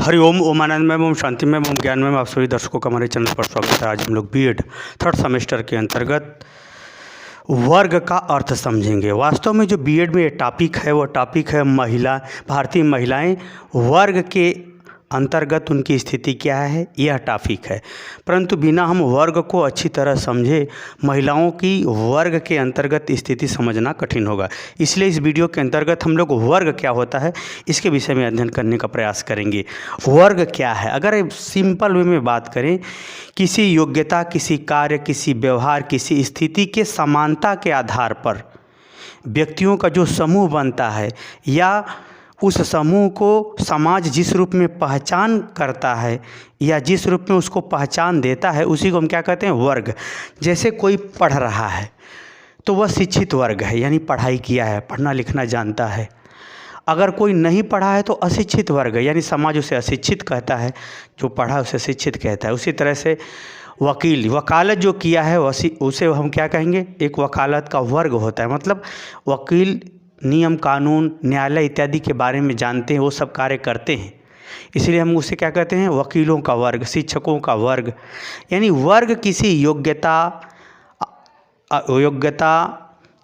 हरिओम ओम आनंदमय ओम शांतिमय ओम ज्ञानमय। आप सभी दर्शकों का हमारे चैनल पर स्वागत है। आज हम लोग बीएड थर्ड सेमेस्टर के अंतर्गत वर्ग का अर्थ समझेंगे। वास्तव में जो बीएड में ये टॉपिक है वो टॉपिक है महिला, भारतीय महिलाएं वर्ग के अंतर्गत उनकी स्थिति क्या है, यह टॉपिक है। परंतु बिना हम वर्ग को अच्छी तरह समझे महिलाओं की वर्ग के अंतर्गत स्थिति समझना कठिन होगा। इसलिए इस वीडियो के अंतर्गत हम लोग वर्ग क्या होता है इसके विषय में अध्ययन करने का प्रयास करेंगे। वर्ग क्या है, अगर सिंपल वे में बात करें, किसी योग्यता, किसी कार्य, किसी व्यवहार, किसी स्थिति के समानता के आधार पर व्यक्तियों का जो समूह बनता है या उस समूह को समाज जिस रूप में पहचान करता है या जिस रूप में उसको पहचान देता है उसी को हम क्या कहते हैं, वर्ग। जैसे कोई पढ़ रहा है तो वह शिक्षित वर्ग है, यानी पढ़ाई किया है, पढ़ना लिखना जानता है। अगर कोई नहीं पढ़ा है तो अशिक्षित वर्ग है, यानी समाज उसे अशिक्षित कहता है, जो पढ़ा है उसे शिक्षित कहता है। उसी तरह से वकील, वकालत जो किया है उसे हम क्या कहेंगे, एक वकालत का वर्ग होता है। मतलब वकील नियम कानून न्यायालय इत्यादि के बारे में जानते हैं, वो सब कार्य करते हैं, इसलिए हम उसे क्या कहते हैं, वकीलों का वर्ग, शिक्षकों का वर्ग। यानी वर्ग किसी योग्यता,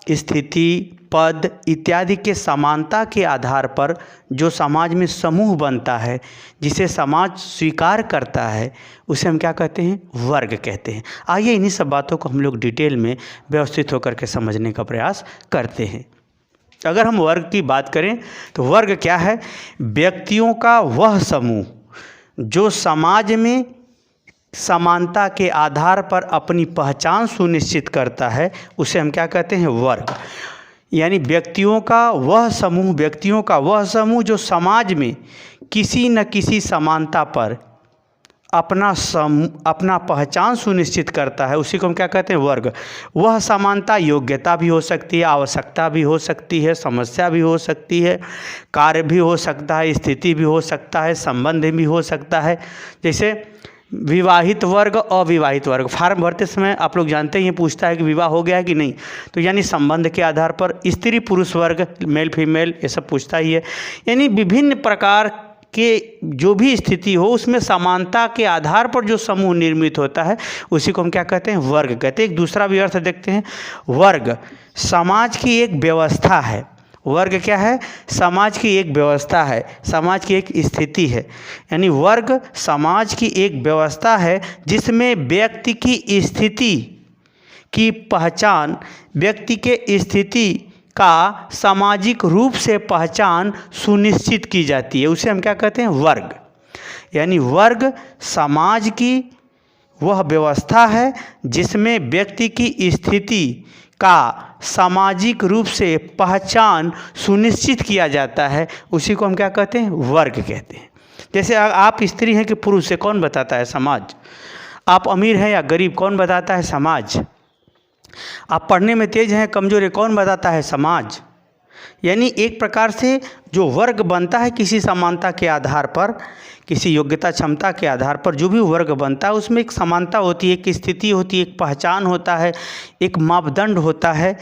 स्थिति, पद इत्यादि के समानता के आधार पर जो समाज में समूह बनता है, जिसे समाज स्वीकार करता है, उसे हम क्या कहते हैं, वर्ग कहते हैं। आइए इन्हीं सब बातों को हम लोग डिटेल में व्यवस्थित होकर के समझने का प्रयास करते हैं। अगर हम वर्ग की बात करें तो वर्ग क्या है, व्यक्तियों का वह समूह जो समाज में समानता के आधार पर अपनी पहचान सुनिश्चित करता है, उसे हम क्या कहते हैं, वर्ग। यानी व्यक्तियों का वह समूह जो समाज में किसी न किसी समानता पर अपना पहचान सुनिश्चित करता है, उसी को हम क्या कहते हैं, वर्ग। वह समानता योग्यता भी हो सकती है, आवश्यकता भी हो सकती है, समस्या भी हो सकती है, कार्य भी हो सकता है, स्थिति भी हो सकता है, संबंध भी हो सकता है। जैसे विवाहित वर्ग, अविवाहित वर्ग। फॉर्म भरते समय आप लोग जानते ही पूछता है कि विवाह हो गया है कि नहीं, तो यानी संबंध के आधार पर स्त्री पुरुष वर्ग, मेल फीमेल, ये सब पूछता ही है। यानी विभिन्न प्रकार के जो भी स्थिति हो उसमें समानता के आधार पर जो समूह निर्मित होता है उसी को हम क्या कहते हैं, वर्ग कहते हैं। एक दूसरा भी अर्थ देखते हैं, वर्ग समाज की एक व्यवस्था है। वर्ग क्या है, समाज की एक व्यवस्था है, समाज की एक स्थिति है। यानी वर्ग समाज की एक व्यवस्था है जिसमें व्यक्ति की स्थिति की पहचान, व्यक्ति के स्थिति का सामाजिक रूप से पहचान सुनिश्चित की जाती है, उसे हम क्या कहते हैं, वर्ग। यानी वर्ग समाज की वह व्यवस्था है जिसमें व्यक्ति की स्थिति का सामाजिक रूप से पहचान सुनिश्चित किया जाता है, उसी को हम क्या कहते हैं, वर्ग कहते हैं। जैसे आप स्त्री हैं कि पुरुष है, कौन बताता है, समाज। आप अमीर हैं या गरीब, कौन बताता है, समाज। आप पढ़ने में तेज हैं कमज़ोर है, कौन बताता है, समाज। यानी एक प्रकार से जो वर्ग बनता है किसी समानता के आधार पर, किसी योग्यता क्षमता के आधार पर जो भी वर्ग बनता है उसमें एक समानता होती है, एक स्थिति होती है, एक पहचान होता है, एक मापदंड होता है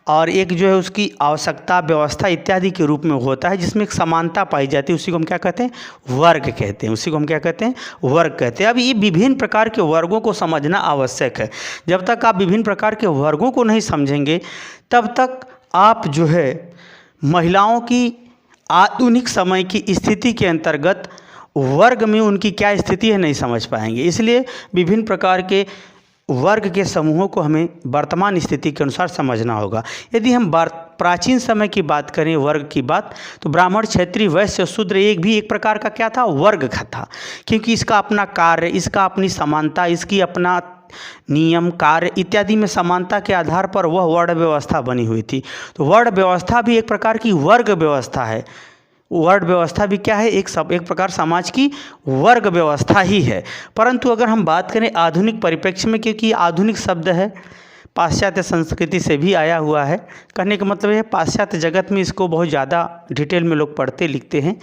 और एक जो है उसकी आवश्यकता, व्यवस्था इत्यादि के रूप में होता है जिसमें एक समानता पाई जाती है, उसी को हम क्या कहते हैं, वर्ग कहते हैं। उसी को हम क्या कहते हैं, वर्ग कहते हैं। अब ये विभिन्न प्रकार के वर्गों को समझना आवश्यक है। जब तक आप विभिन्न प्रकार के वर्गों को नहीं समझेंगे तब तक आप जो है महिलाओं की आधुनिक समय की स्थिति के अंतर्गत वर्ग में उनकी क्या स्थिति है नहीं समझ पाएंगे। इसलिए विभिन्न प्रकार के वर्ग के समूहों को हमें वर्तमान स्थिति के अनुसार समझना होगा। यदि हम प्राचीन समय की बात करें वर्ग की बात, तो ब्राह्मण, क्षत्रिय, वैश्य, शूद्र एक प्रकार का क्या था, वर्ग था। क्योंकि इसका अपना कार्य, इसका अपनी समानता, इसकी अपना नियम कार्य इत्यादि में समानता के आधार पर वह वर्ण व्यवस्था बनी हुई थी। तो वर्ण व्यवस्था भी एक प्रकार की वर्ग व्यवस्था है। वर्ण व्यवस्था भी क्या है, एक प्रकार समाज की वर्ग व्यवस्था ही है। परंतु अगर हम बात करें आधुनिक परिप्रेक्ष्य में, क्योंकि आधुनिक शब्द है पाश्चात्य संस्कृति से भी आया हुआ है, कहने का मतलब है पाश्चात्य जगत में इसको बहुत ज़्यादा डिटेल में लोग पढ़ते लिखते हैं,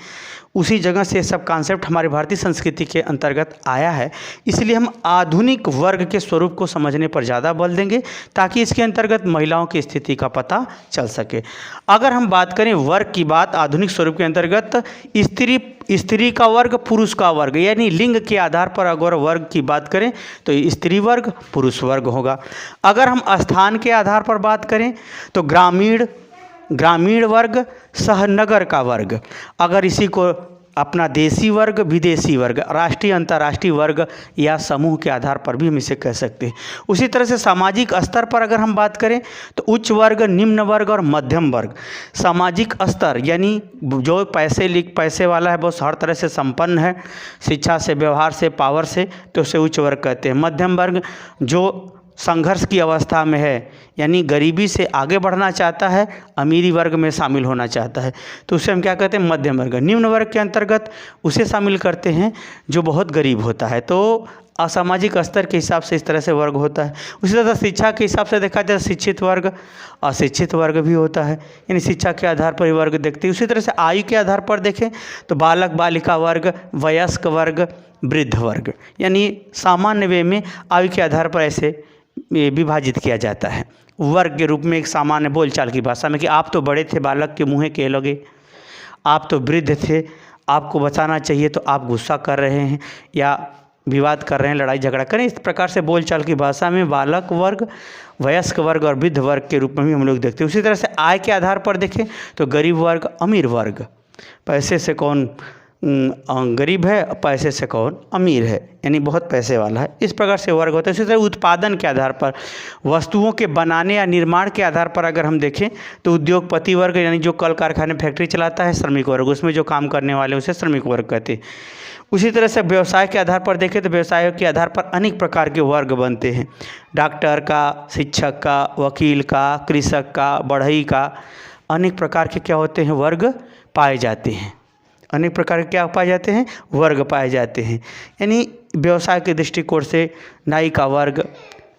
उसी जगह से सब कॉन्सेप्ट हमारी भारतीय संस्कृति के अंतर्गत आया है। इसलिए हम आधुनिक वर्ग के स्वरूप को समझने पर ज़्यादा बल देंगे ताकि इसके अंतर्गत महिलाओं की स्थिति का पता चल सके। अगर हम बात करें वर्ग की बात आधुनिक स्वरूप के अंतर्गत, स्त्री स्त्री का वर्ग, पुरुष का वर्ग, यानी लिंग के आधार पर अगर वर्ग की बात करें तो स्त्री वर्ग, पुरुष वर्ग होगा। अगर हम स्थान के आधार पर बात करें तो ग्रामीण वर्ग, शहर का वर्ग। अगर इसी को अपना देशी वर्ग, विदेशी वर्ग, राष्ट्रीय अंतर्राष्ट्रीय वर्ग या समूह के आधार पर भी हम इसे कह सकते हैं। उसी तरह से सामाजिक स्तर पर अगर हम बात करें तो उच्च वर्ग, निम्न वर्ग और मध्यम वर्ग। सामाजिक स्तर यानी जो पैसे वाला है, बहुत हर तरह से संपन्न है, शिक्षा से, व्यवहार से, पावर से, तो उसे उच्च वर्ग कहते हैं। मध्यम वर्ग जो संघर्ष की अवस्था में है, यानी गरीबी से आगे बढ़ना चाहता है, अमीरी वर्ग में शामिल होना चाहता है, तो उसे हम क्या कहते हैं? मध्यम वर्ग। निम्न वर्ग के अंतर्गत उसे शामिल करते हैं जो बहुत गरीब होता है। तो असामाजिक स्तर के हिसाब से इस तरह से वर्ग होता है। उसी तरह शिक्षा के हिसाब से देखा जाए शिक्षित वर्ग, अशिक्षित वर्ग भी होता है, यानी शिक्षा के आधार पर वर्ग देखते हैं। उसी तरह से आयु के आधार पर देखें तो बालक बालिका वर्ग, वयस्क वर्ग, वृद्ध वर्ग, यानी सामान्य वे में आयु के आधार पर ऐसे विभाजित किया जाता है वर्ग के रूप में। एक सामान्य बोलचाल की भाषा में कि आप तो बड़े थे, बालक के मुँह के लगे, आप तो वृद्ध थे, आपको बचाना चाहिए तो आप गुस्सा कर रहे हैं या विवाद कर रहे हैं, लड़ाई झगड़ा करें। इस प्रकार से बोलचाल की भाषा में बालक वर्ग, वयस्क वर्ग और वृद्ध वर्ग के रूप में भी हम लोग देखते हैं। उसी तरह से आय के आधार पर देखें तो गरीब वर्ग, अमीर वर्ग, पैसे से कौन गरीब है, पैसे से कौन अमीर है, यानी बहुत पैसे वाला है। इस प्रकार से वर्ग होता है। इसी तरह उत्पादन के आधार पर, वस्तुओं के बनाने या निर्माण के आधार पर अगर हम देखें तो उद्योगपति वर्ग, यानी जो कल कारखाने फैक्ट्री चलाता है, श्रमिक वर्ग, उसमें जो काम करने वाले उसे श्रमिक वर्ग कहते हैं। उसी तरह से व्यवसाय के आधार पर देखें तो व्यवसायों के आधार पर अनेक प्रकार के वर्ग बनते हैं। डॉक्टर का, शिक्षक का, वकील का, कृषक का, बढ़ई का, अनेक प्रकार के क्या होते हैं? वर्ग पाए जाते हैं। अनेक प्रकार के क्या पाए जाते हैं? वर्ग पाए जाते हैं। यानी व्यवसाय के दृष्टिकोण से नाई का वर्ग,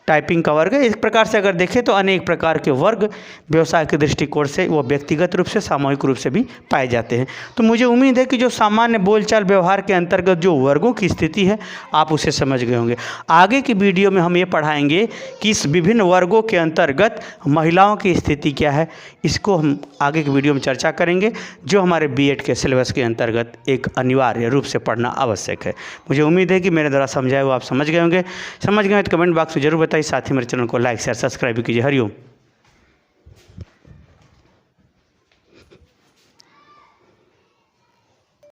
टाइपिंग का वर्ग, इस प्रकार से अगर देखें तो अनेक प्रकार के वर्ग व्यवसाय के दृष्टिकोण से वो व्यक्तिगत रूप से, सामूहिक रूप से भी पाए जाते हैं। तो मुझे उम्मीद है कि जो सामान्य बोलचाल व्यवहार के अंतर्गत जो वर्गों की स्थिति है आप उसे समझ गए होंगे। आगे की वीडियो में हम ये पढ़ाएंगे कि इस विभिन्न वर्गों के अंतर्गत महिलाओं की स्थिति क्या है। इसको हम आगे की वीडियो में चर्चा करेंगे, जो हमारे बीएड के सिलेबस के अंतर्गत एक अनिवार्य रूप से पढ़ना आवश्यक है। मुझे उम्मीद है कि मेरे द्वारा समझाया वो आप समझ गए होंगे। समझ गए तो कमेंट बॉक्स में जरूर बताइए। साथ ही मेरे चैनल को लाइक शेयर सब्सक्राइब कीजिए। हरिओम।